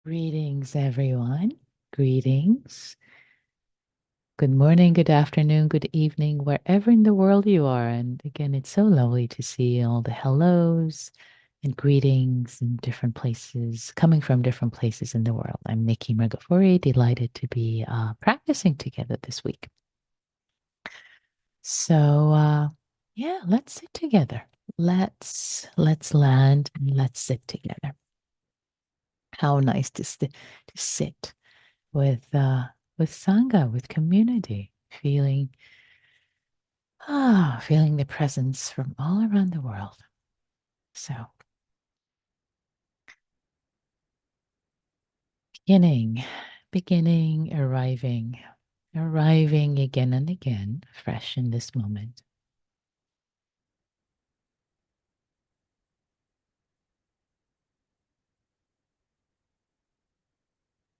Greetings, everyone. Greetings. Good morning, good afternoon, good evening, wherever in the world you are. And again, it's so lovely to see all the hellos and greetings in different places, coming from different places in the world. I'm Nikki Murgafori, delighted to be practicing together this week. So, yeah, let's sit together. Let's land and let's sit together. How nice to sit with sangha, with community, feeling the presence from all around the world. So beginning, arriving again and again, fresh in this moment.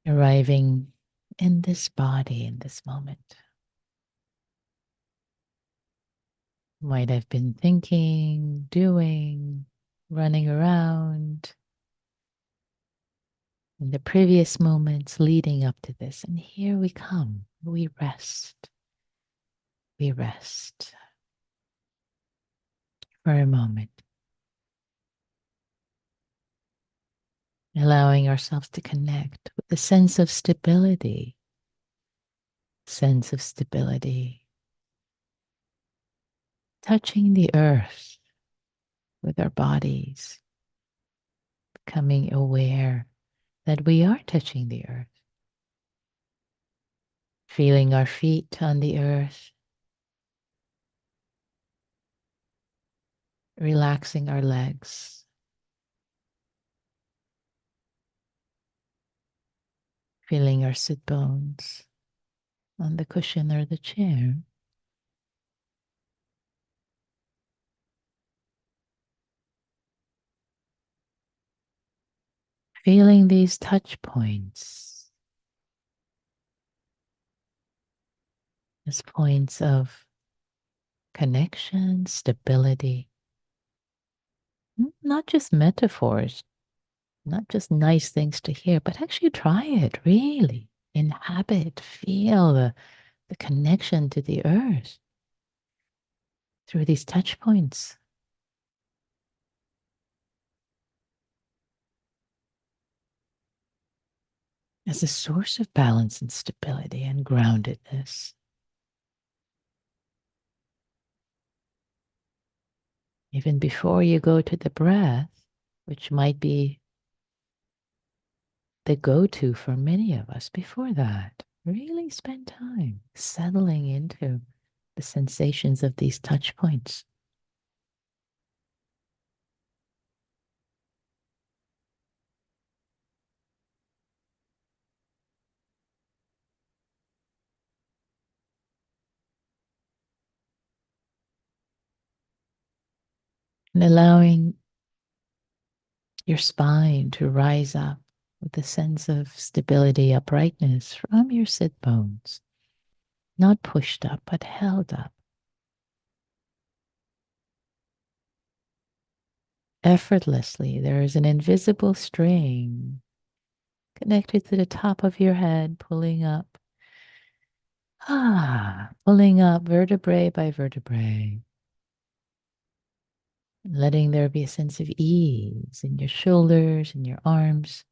Arriving in this body in this moment. Might have been thinking, doing, running around in the previous moments leading up to this. And here we come. We rest. We rest for a moment, allowing ourselves to connect with the sense of stability, touching the earth with our bodies, becoming aware that we are touching the earth, feeling our feet on the earth, relaxing our legs, feeling our sit bones on the cushion or the chair. Feeling these touch points as points of connection, stability, not just metaphors, not just nice things to hear, but actually try it, really. Inhabit, feel the connection to the earth through these touch points as a source of balance and stability and groundedness. Even before you go to the breath, which might be the go-to for many of us, before that, really spend time settling into the sensations of these touch points. And allowing your spine to rise up with a sense of stability, uprightness from your sit bones, not pushed up, but held up. Effortlessly, there is an invisible string connected to the top of your head, pulling up vertebrae by vertebrae, letting there be a sense of ease in your shoulders and your arms,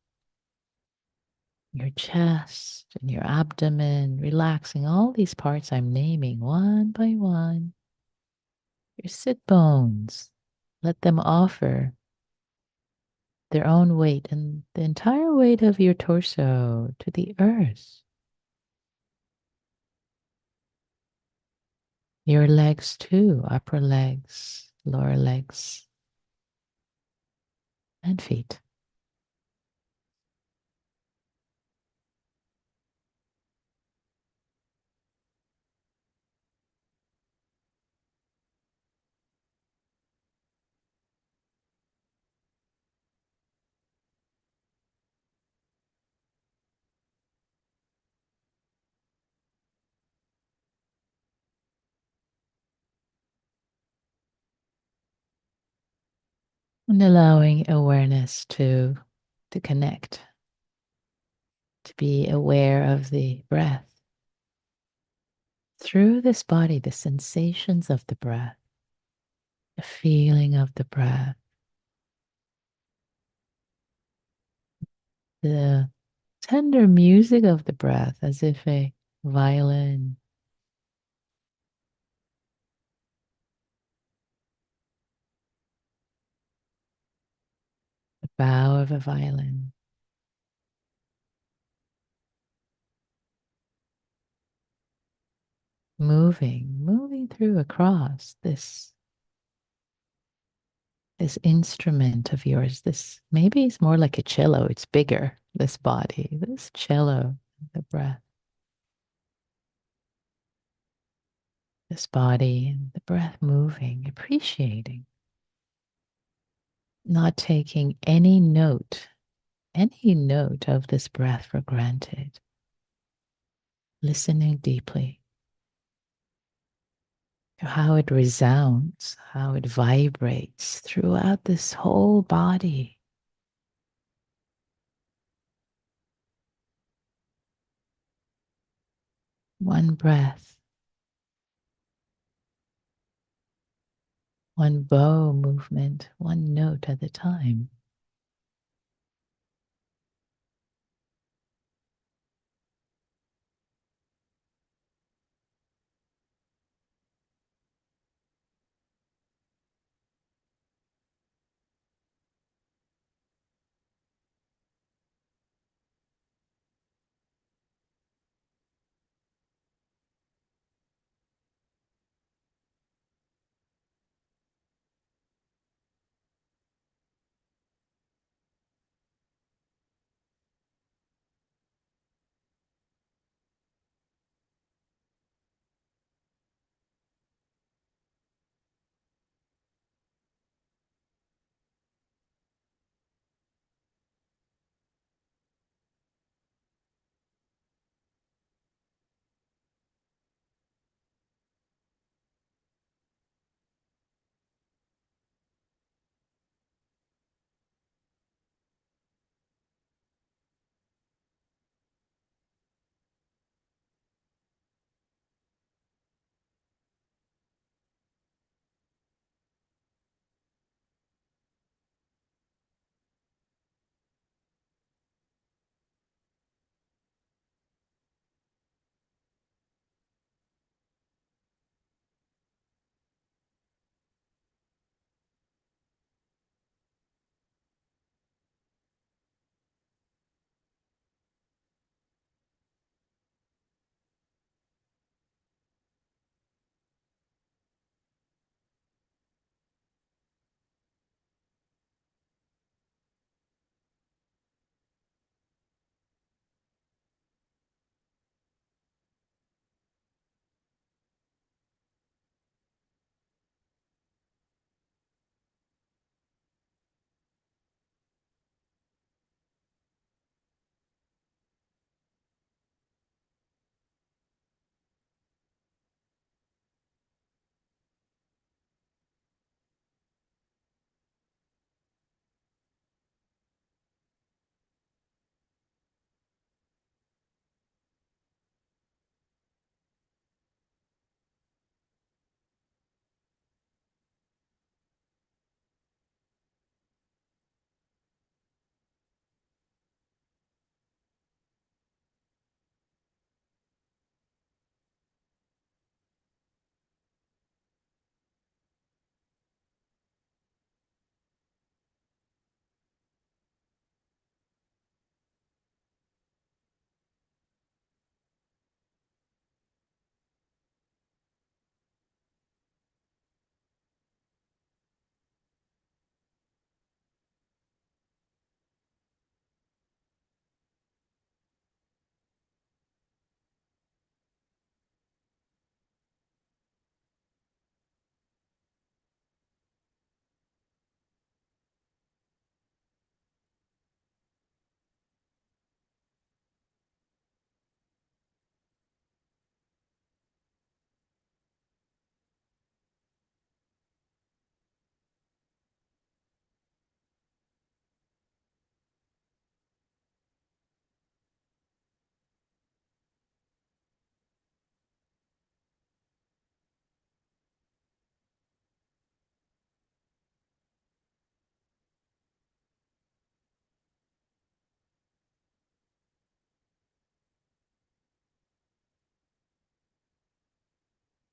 your chest and your abdomen, relaxing all these parts I'm naming one by one. Your sit bones, let them offer their own weight and the entire weight of your torso to the earth. Your legs too, upper legs, lower legs, and feet. And allowing awareness to connect to be aware of the breath through this body, the sensations of the breath, the feeling of the breath, the tender music of the breath, as if a violin, the bow of a violin, moving through across this instrument of yours. This maybe it's more like a cello, it's bigger, this body, this cello, the breath, this body, and the breath moving, appreciating, not taking any note of this breath for granted, listening deeply to how it resounds, how it vibrates throughout this whole body. One breath, one bow movement, one note at a time.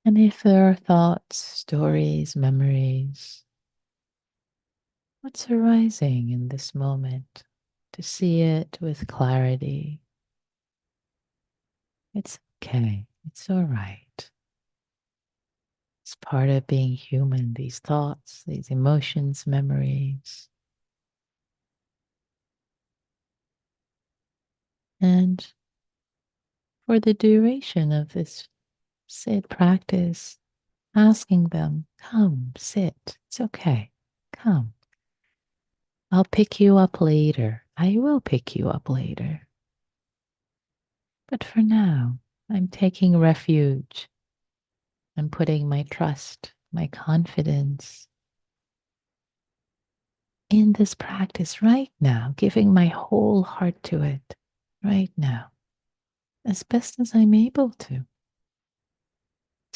And if there are thoughts, stories, memories, what's arising in this moment, to see it with clarity. It's okay. It's all right. It's part of being human, these thoughts, these emotions, memories. And for the duration of this sit practice, asking them, come, sit. It's okay. Come. I'll pick you up later. I will pick you up later. But for now, I'm taking refuge. I'm putting my trust, my confidence in this practice right now, giving my whole heart to it right now, as best as I'm able to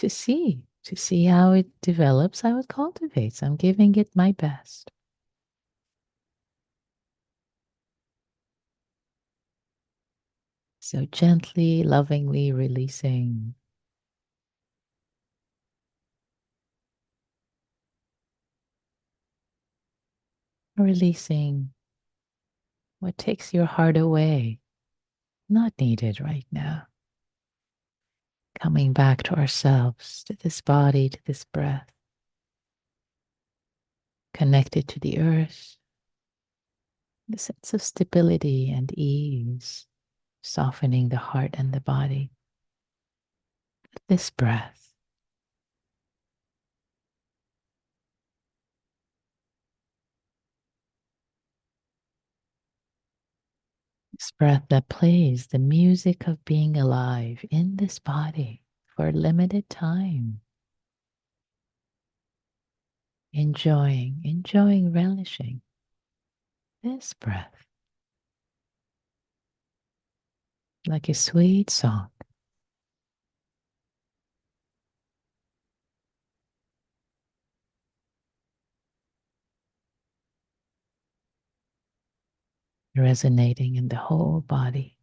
see how it develops, how it cultivates. I'm giving it my best. So gently, lovingly releasing, releasing what takes your heart away, not needed right now. Coming back to ourselves, to this body, to this breath, connected to the earth, the sense of stability and ease, softening the heart and the body. This breath, this breath that plays the music of being alive in this body for a limited time, enjoying, relishing this breath like a sweet song, resonating in the whole body.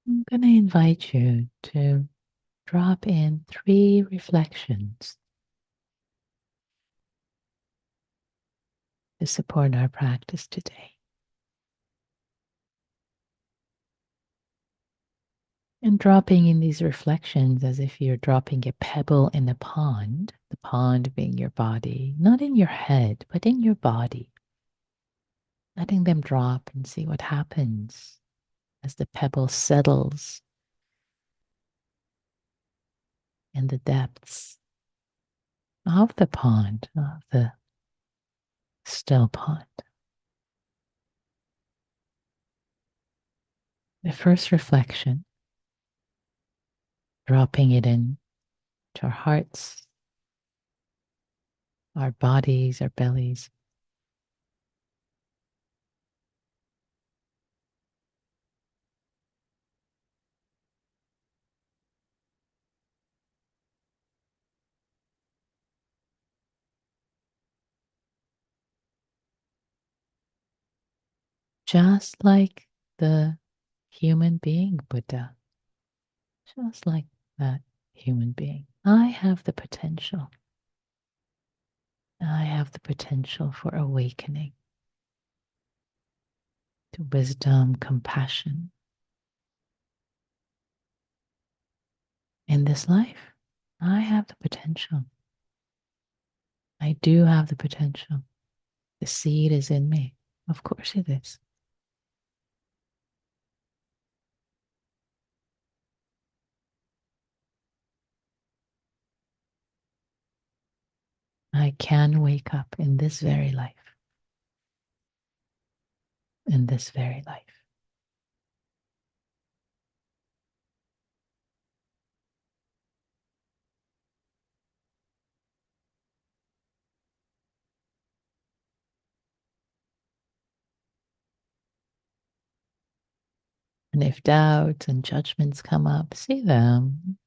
I'm going to invite you to drop in 3 reflections to support our practice today. And dropping in these reflections as if you're dropping a pebble in a pond, the pond being your body, not in your head, but in your body. Letting them drop and see what happens as the pebble settles in the depths of the pond, of the still pond. The first reflection, dropping it in to our hearts, our bodies, our bellies. Just like the human being Buddha, just like that. human being. I have the potential. I have the potential for awakening to wisdom, compassion in this life. I have the potential. I do have the potential. The seed is in me. Of course it is. I can wake up in this very life. In this very life. And if doubts and judgments come up, see them.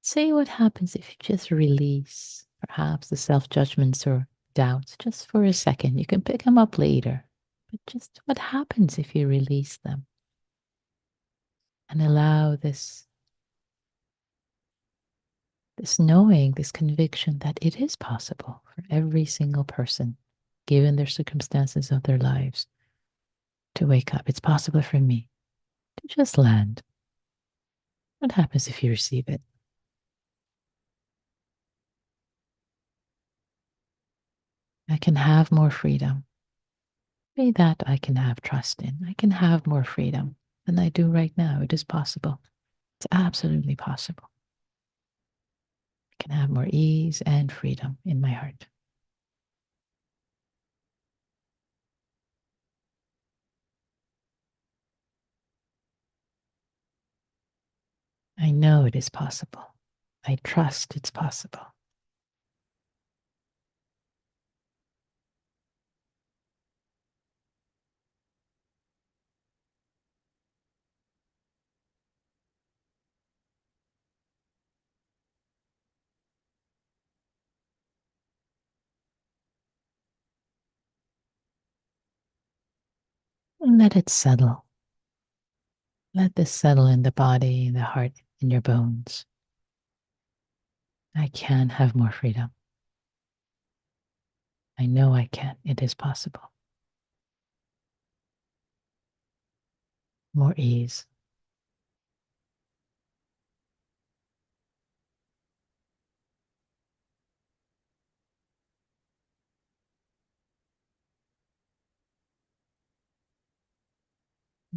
See what happens if you just release perhaps the self judgments or doubts just for a second. You can pick them up later. But just what happens if you release them and allow this knowing, this conviction that it is possible for every single person, given their circumstances of their lives, to wake up. It's possible for me to just land. What happens if you receive it? I can have more freedom. Maybe that I can have trust in. I can have more freedom than I do right now. It is possible. It's absolutely possible. I can have more ease and freedom in my heart. I know it is possible. I trust it's possible. And let it settle. Let this settle in the body, in the heart, in your bones. I can have more freedom. I know I can. It is possible. More ease.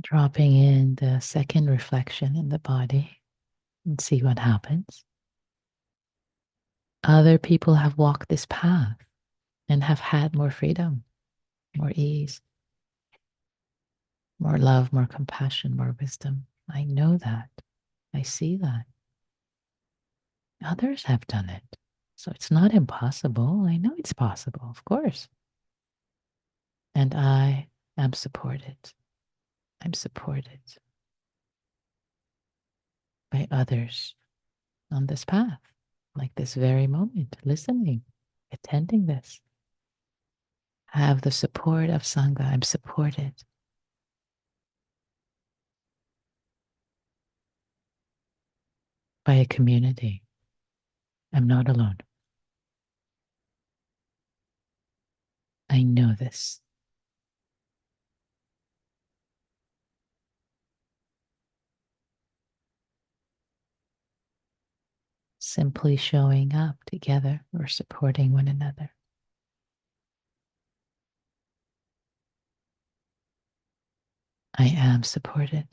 Dropping in the second reflection in the body and see what happens. Other people have walked this path and have had more freedom, more ease, more love, more compassion, more wisdom. I know that. I see that. Others have done it. So it's not impossible. I know it's possible, of course. And I am supported. I'm supported by others on this path, like this very moment, listening, attending this. I have the support of Sangha. I'm supported by a community. I'm not alone. I know this. Simply showing up together or supporting one another. I am supported.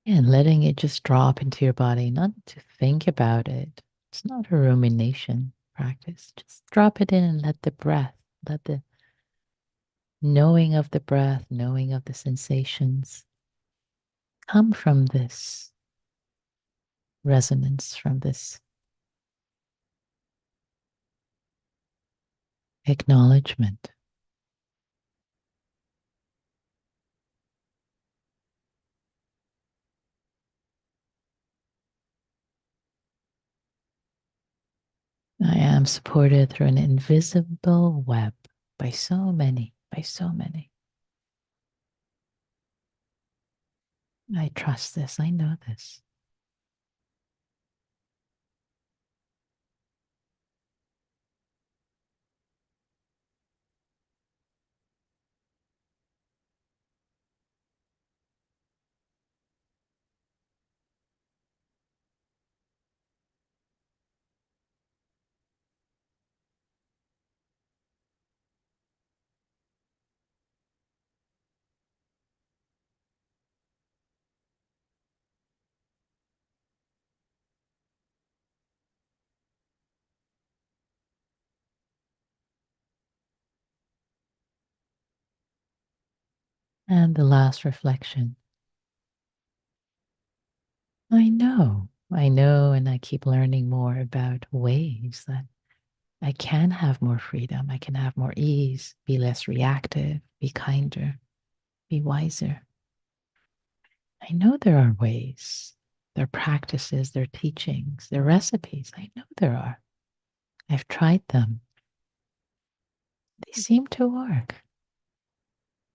And letting it just drop into your body, not to think about it. It's not a rumination practice. Just drop it in and let the breath, let the knowing of the breath, knowing of the sensations come from this resonance, from this acknowledgement. I am supported through an invisible web by so many, by so many. I trust this. I know this. And the last reflection. I know, and I keep learning more about ways that I can have more freedom. I can have more ease, be less reactive, be kinder, be wiser. I know there are ways, there are practices, there are teachings, there are recipes. I know there are. I've tried them. They seem to work.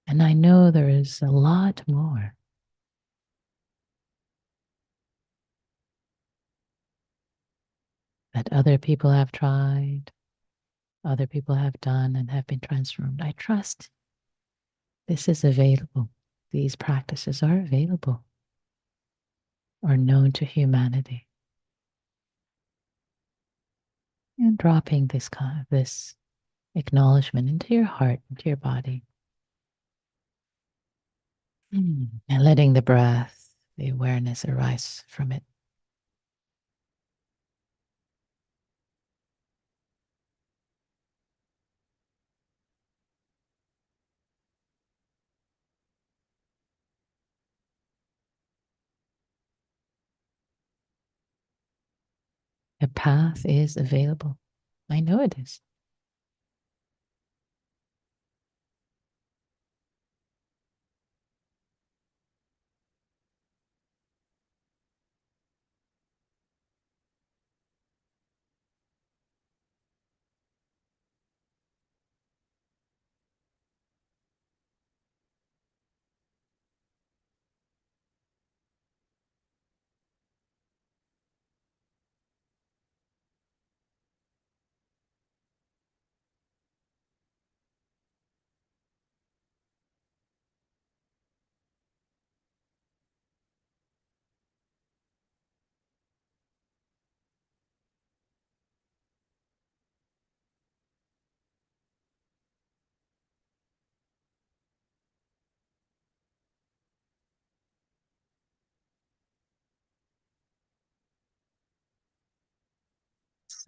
And I know there is a lot more that other people have tried, other people have done and have been transformed. I trust this is available. These practices are available or known to humanity. And dropping this acknowledgement into your heart, into your body. And letting the breath, the awareness arise from it. A path is available. I know it is.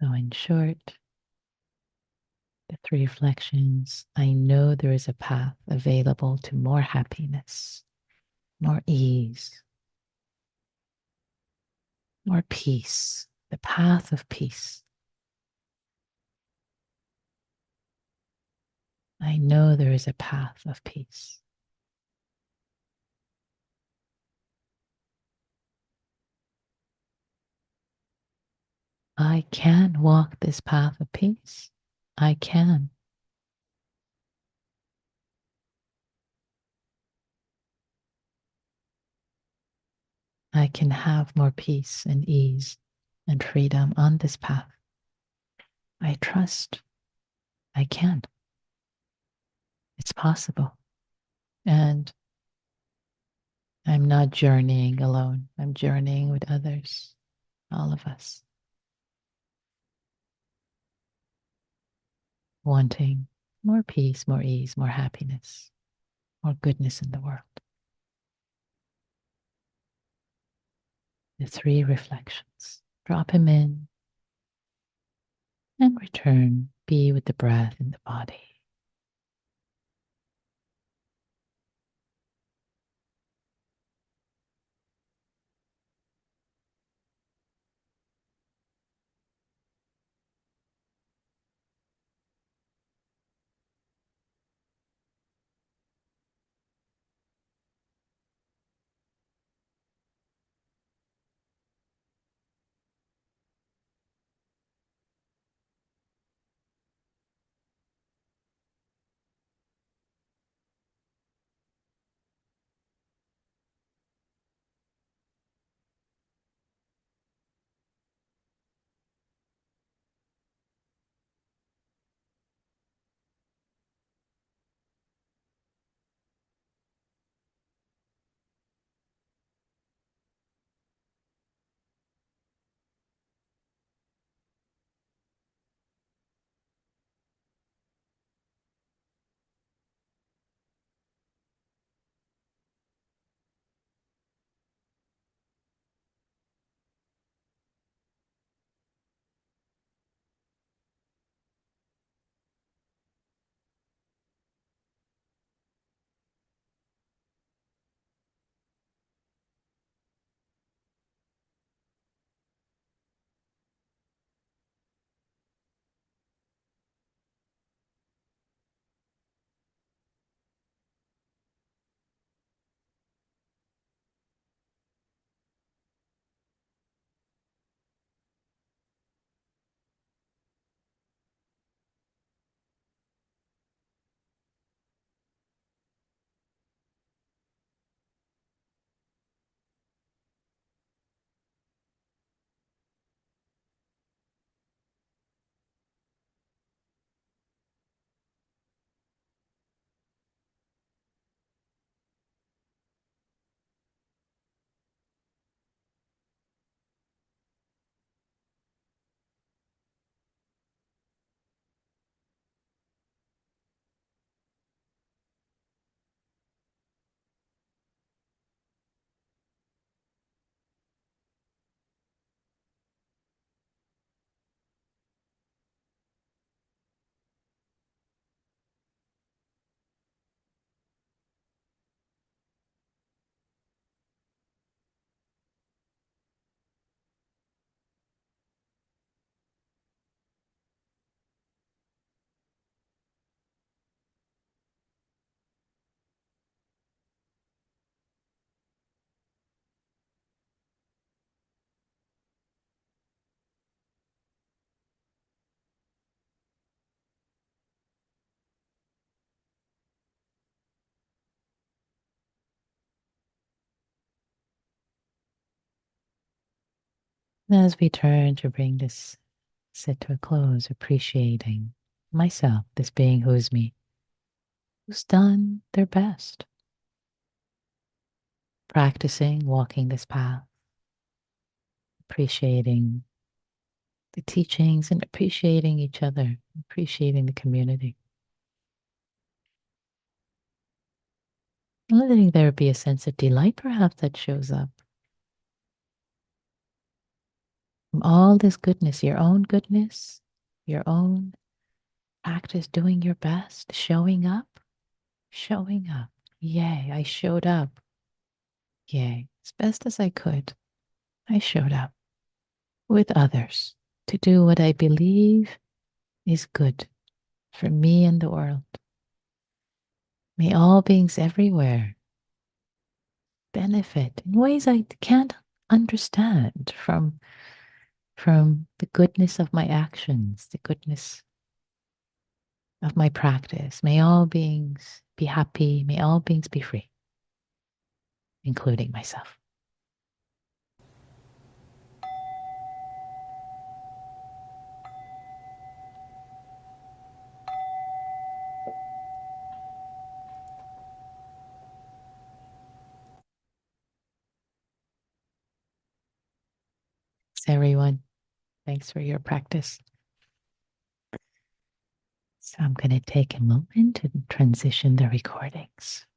So, in short, the three reflections, I know there is a path available to more happiness, more ease, more peace, the path of peace. I know there is a path of peace. I can walk this path of peace. I can. I can have more peace and ease and freedom on this path. I trust I can. It's possible. And I'm not journeying alone. I'm journeying with others, all of us, wanting more peace, more ease, more happiness, more goodness in the world. the three reflections. Drop him in and return. Be with the breath in the body. And as we turn to bring this sit to a close, appreciating myself, this being who's me, who's done their best, practicing walking this path, appreciating the teachings and appreciating each other, appreciating the community. Letting there be a sense of delight, perhaps, that shows up from all this goodness, your own practice, doing your best, showing up, showing up. Yay, I showed up. Yay, as best as I could, I showed up with others to do what I believe is good for me and the world. May all beings everywhere benefit in ways I can't understand from the goodness of my actions, the goodness of my practice. May all beings be happy. May all beings be free, including myself. Thanks, everyone. Thanks for your practice. So I'm going to take a moment to transition the recordings.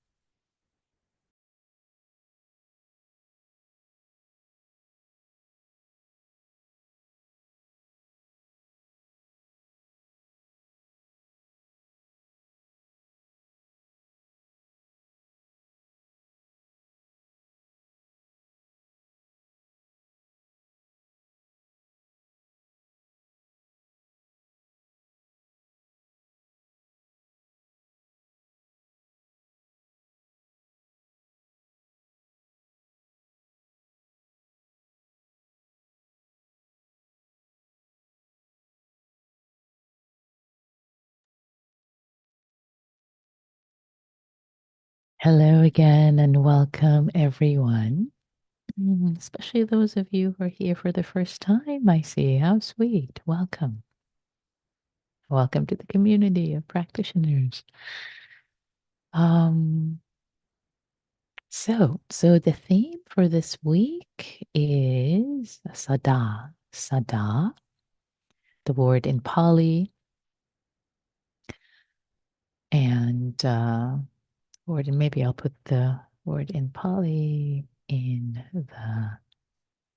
Hello again and welcome everyone. Especially those of you who are here for the first time, I see. How sweet. Welcome. Welcome to the community of practitioners. Um, so the theme for this week is Sada. Sada, the word in Pali, and word, and maybe I'll put the word in Pali in the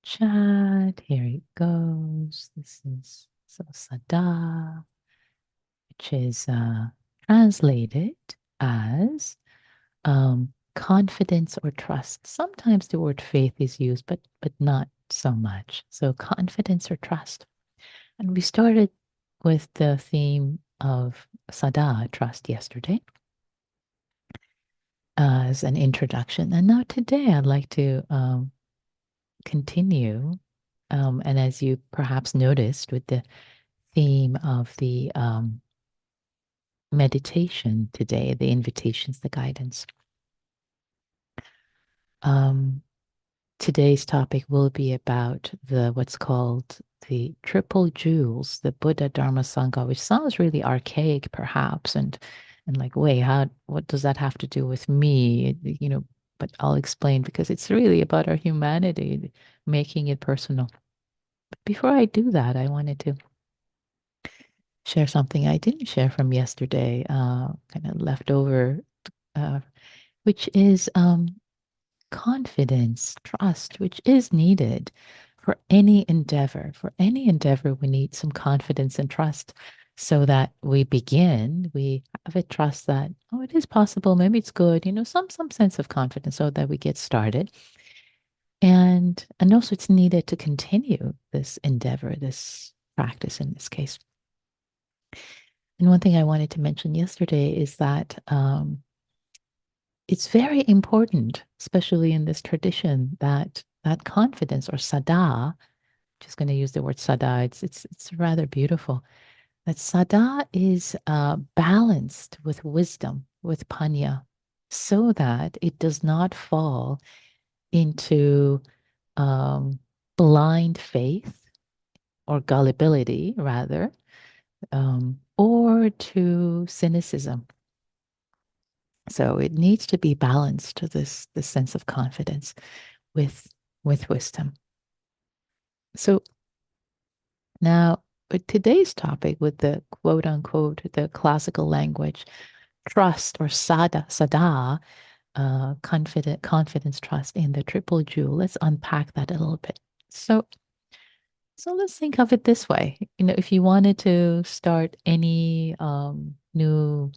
chat. Here it goes. This is so Sada, which is translated as confidence or trust. Sometimes the word faith is used, but not so much. So confidence or trust. And we started with the theme of Sada, trust, yesterday as an introduction. And now today I'd like to continue. And as you perhaps noticed with the theme of the meditation today, the invitations, the guidance. Um, Today's topic will be about the what's called the triple jewels, the Buddha Dharma Sangha, which sounds really archaic, perhaps, and like, wait, how? What does that have to do with me? But I'll explain because it's really about our humanity, making it personal. But before I do that, I wanted to share something I didn't share from yesterday, kind of left over, uh, which is confidence, trust, which is needed for any endeavor. For any endeavor, we need some confidence and trust so that we have a trust that, oh, it is possible, maybe it's good, some sense of confidence so that we get started. And also it's needed to continue this endeavor, this practice in this case. And one thing I wanted to mention yesterday is that it's very important, especially in this tradition, that confidence or sada, just going to use the word sada, it's rather beautiful. That sada is balanced with wisdom, with panya, so that it does not fall into um, blind faith or gullibility, rather, or to cynicism. So it needs to be balanced to this sense of confidence with with wisdom. So now with today's topic, with the quote unquote the classical language, trust or sada, confidence, trust in the triple jewel. Let's unpack that a little bit. So let's think of it this way. If you wanted to start any new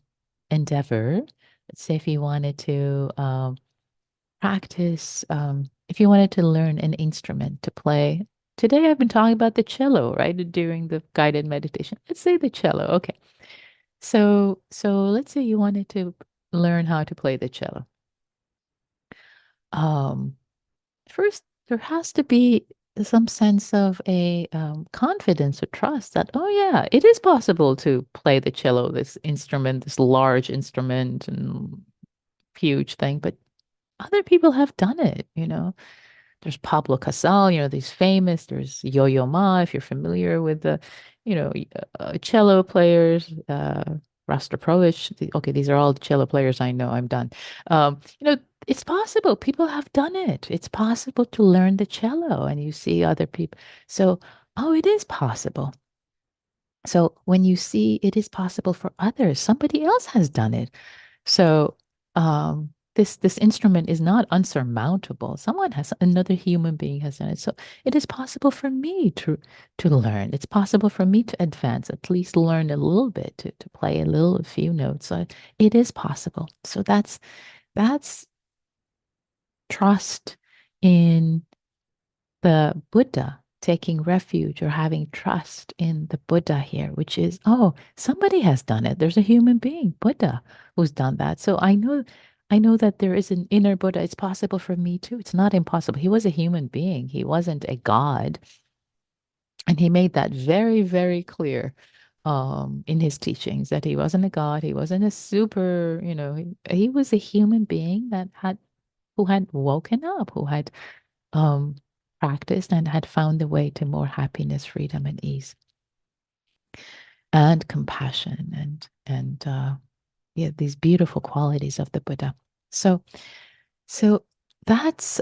endeavor, let's say if you wanted to practice, if you wanted to learn an instrument to play. Today I've been talking about the cello, right? During the guided meditation. Let's say the cello. Okay. So let's say you wanted to learn how to play the cello. Um, First, there has to be some sense of a confidence or trust that, oh yeah, it is possible to play the cello, this instrument, this large instrument and huge thing, but other people have done it. There's Pablo Casal, these famous, there's Yo-Yo Ma, if you're familiar with the, cello players, Rostropovich. Okay, these are all the cello players I know. I'm done. It's possible. People have done it. It's possible to learn the cello, and you see other people. So, oh, it is possible. So when you see it is possible for others, somebody else has done it. So this instrument is not unsurmountable. Someone has another human being has done it. So it is possible for me to learn. It's possible for me to advance, at least learn a little bit, to play a few notes. So it is possible. So that's trust in the Buddha, taking refuge or having trust in the Buddha here, which is, oh, somebody has done it. There's a human being, Buddha, who's done that. So I know that there is an inner Buddha. It's possible for me too. It's not impossible. He was a human being. He wasn't a god. And he made that very, very clear. in his teachings, that he wasn't a god, he wasn't a super, he was a human being that had who had woken up, who had um practiced and had found the way to more happiness, freedom, and ease, and compassion, and yeah, these beautiful qualities of the Buddha. So so that's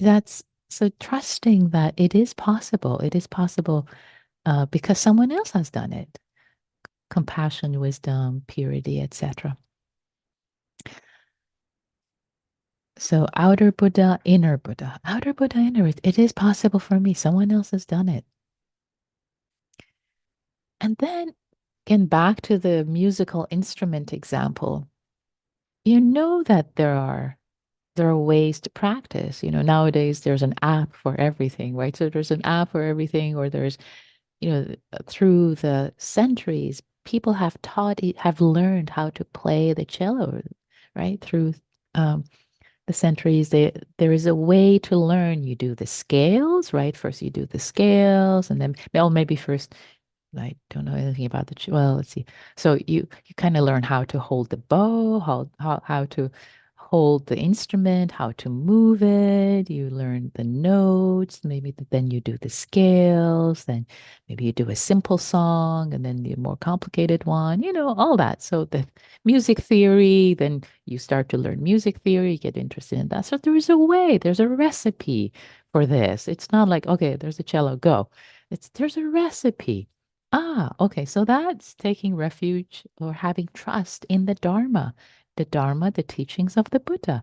that's so trusting that it is possible, because someone else has done it. Compassion, wisdom, purity, etc. So outer Buddha, inner Buddha, outer Buddha, inner. It is possible for me. Someone else has done it. And then, again, back to the musical instrument example. You know that there are ways to practice. Nowadays there's an app for everything, right? So there's an app for everything, or there's, through the centuries, people have learned how to play the cello, right? Through um, the centuries, there is a way to learn. You do the scales, right? First you do the scales, and then, well, maybe first, I don't know anything about well, let's see. So you kind of learn how to hold the bow, how to hold the instrument, how to move it. You learn the notes, maybe then you do the scales, then maybe you do a simple song, and then the more complicated one, all that. So the music theory, then you start to learn music theory, you get interested in that. So there is a way, there's a recipe for this. It's not like, okay, there's a cello, go. There's a recipe. Ah, okay. So that's taking refuge or having trust in the Dharma, the teachings of the Buddha.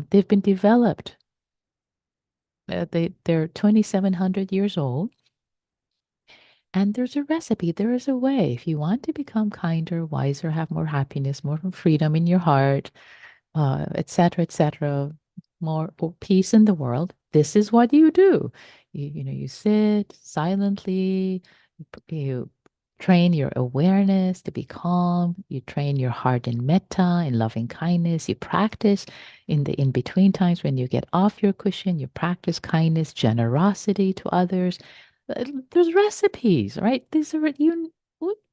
They've been developed. They're 2,700 years old, and there's a recipe. There is a way. If you want to become kinder, wiser, have more happiness, more freedom in your heart, etc., etc., more peace in the world. This is what you do. You sit silently. You train your awareness to be calm. You train your heart in metta, in loving kindness. You practice in the in between times when you get off your cushion. You practice kindness, generosity to others. There's recipes, right? These are you.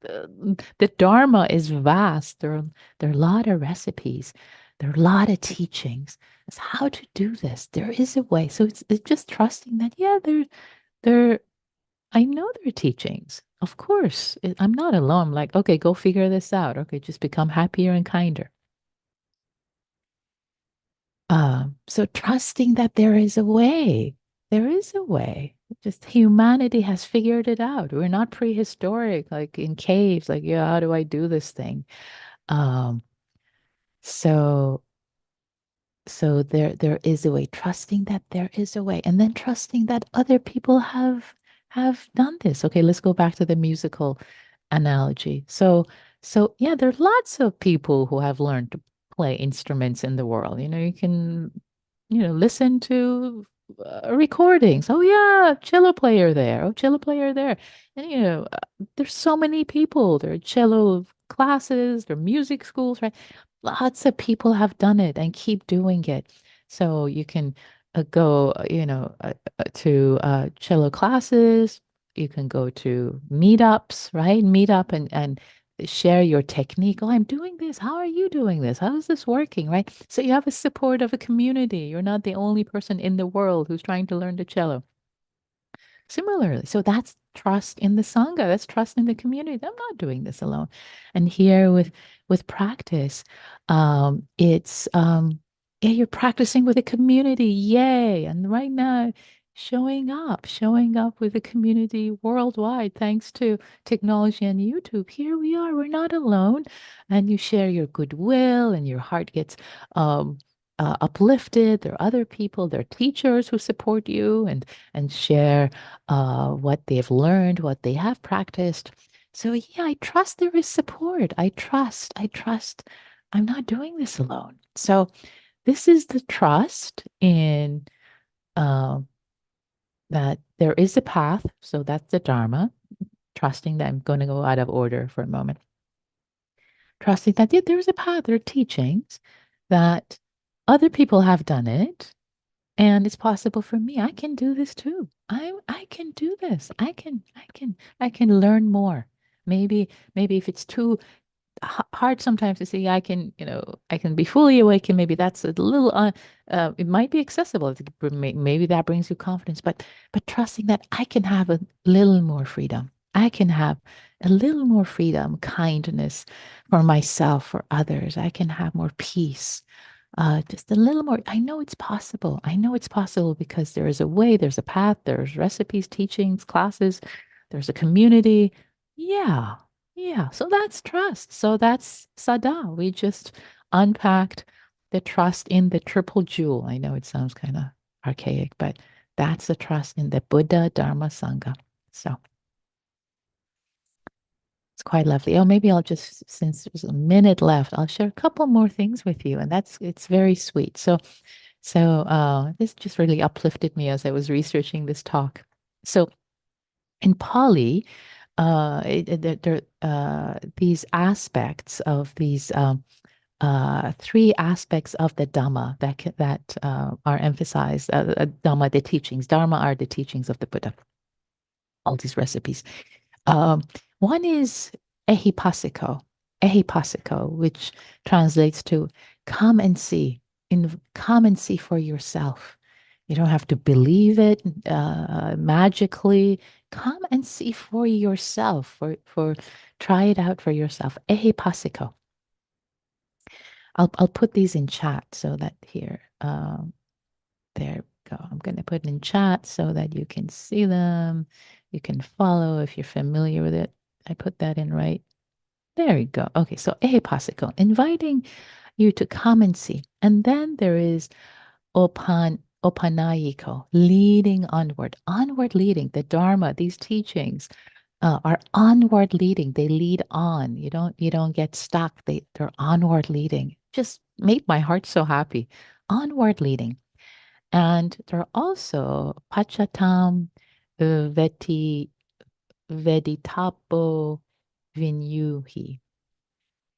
The Dharma is vast. There are a lot of recipes. There are a lot of teachings. It's how to do this. There is a way. So it's just trusting that, yeah, there I know there are teachings. Of course. I'm not alone. I'm like, okay, go figure this out. Okay, just become happier and kinder. So trusting that there is a way. There is a way. Just humanity has figured it out. We're not prehistoric, like in caves, like, yeah, how do I do this thing? Um, so So there is a way, trusting that there is a way, and then trusting that other people have done this. Okay, let's go back to the musical analogy. So yeah, there are lots of people who have learned to play instruments in the world. You can, listen to recordings. Oh yeah, cello player there. Oh, cello player there. And there's so many people. There are cello classes, there are music schools, right? Lots of people have done it and keep doing it. So you can go, to cello classes. You can go to meetups, right? Meet up and share your technique. Oh, I'm doing this. How are you doing this? How is this working, right? So you have a support of a community. You're not the only person in the world who's trying to learn the cello. Similarly, so that's trust in the Sangha. That's trust in the community. I'm not doing this alone. And here with practice, it's yeah, you're practicing with a community. Yay. And right now, showing up with a community worldwide, thanks to technology and YouTube. Here we are. We're not alone. And you share your goodwill and your heart gets uplifted. There are other people, there are teachers who support you and share what they've learned, what they have practiced. So yeah, I trust there is support. I trust I'm not doing this alone. So this is the trust in uh, that there is a path. So that's the Dharma. Trusting that I'm going to go out of order for a moment. Trusting that, yeah, there's a path. There are teachings that other people have done it. And it's possible for me. I can do this too. I can do this. I can learn more. Maybe if it's too hard sometimes to say I can, I can be fully awake, and maybe that's a little it might be accessible. Maybe that brings you confidence, but trusting that I can have a little more freedom. I can have a little more freedom, kindness for myself, for others. I can have more peace. Just a little more. I know it's possible. I know it's possible because there is a way, there's a path, there's recipes, teachings, classes, there's a community. Yeah, yeah. So that's trust. So that's Sada. We just unpacked the trust in the triple jewel. I know it sounds kind of archaic, but that's the trust in the Buddha, Dharma, Sangha. So it's quite lovely. Oh, maybe I'll just, since there's a minute left, I'll share a couple more things with you. And it's very sweet. So this just really uplifted me as I was researching this talk. So in Pali, these aspects of these three aspects of the Dhamma that are emphasized. Dhamma, the teachings. Dharma are the teachings of the Buddha. All these recipes. Um, One is ehipassiko, which translates to come and see, come and see for yourself. You don't have to believe it magically. Come and see for yourself. For try it out for yourself. Ehipassiko. I'll put these in chat so that here. There we go. I'm going to put it in chat so that you can see them. You can follow if you're familiar with it. I put that in right. There you go. Okay, so ehipasiko, inviting you to come and see. And then there is opanayiko, leading onward, onward leading. The Dharma, these teachings are onward leading. They lead on. You don't get stuck. They're onward leading. Just made my heart so happy. Onward leading. And there are also Pachatam Veti Veditapo Vinyuhi.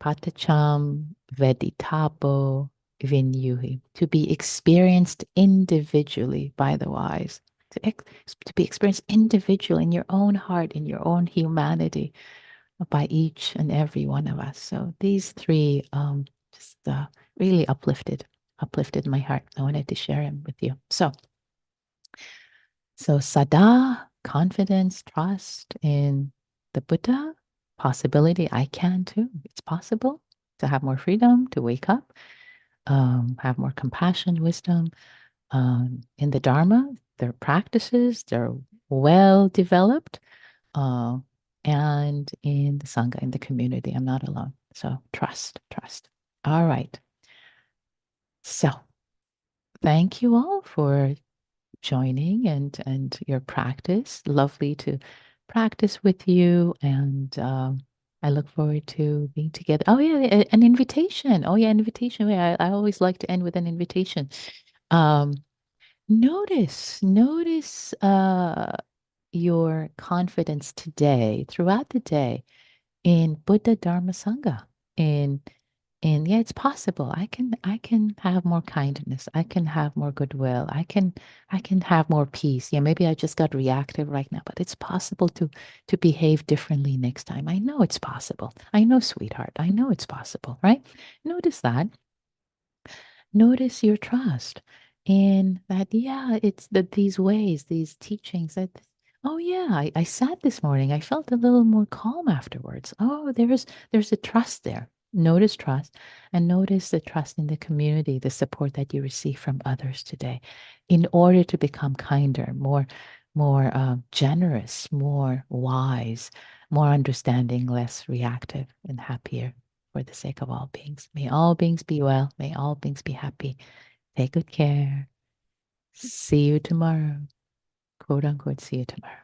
Patacham Veditapo Vinyuhi. To be experienced individually by the wise. To be experienced individually in your own heart, in your own humanity, by each and every one of us. So these three just really uplifted my heart. I wanted to share them with you. So sada, confidence, trust in the Buddha, possibility. I can too. It's possible to have more freedom, to wake up, have more compassion, wisdom. In the Dharma, their practices, they're well developed. Uh, and in the Sangha, in the community, I'm not alone. So trust, trust. All right. So thank you all for joining and your practice. Lovely to practice with you, and I look forward to being together. Oh yeah, an invitation. Oh yeah, invitation. Yeah, I always like to end with an invitation. Um, notice your confidence today, throughout the day, in Buddha Dharma Sangha, in yeah, it's possible. I can have more kindness. I can have more goodwill. I can have more peace. Yeah, maybe I just got reactive right now, but it's possible to behave differently next time. I know it's possible. I know, sweetheart. I know it's possible, right? Notice that. Notice your trust in that, yeah, it's these ways, these teachings that, oh yeah, I sat this morning. I felt a little more calm afterwards. Oh, there's a trust there. Notice trust, and notice the trust in the community, the support that you receive from others today, in order to become kinder, more generous, more wise, more understanding, less reactive, and happier for the sake of all beings. May all beings be well. May all beings be happy. Take good care. See you tomorrow. Quote unquote, see you tomorrow.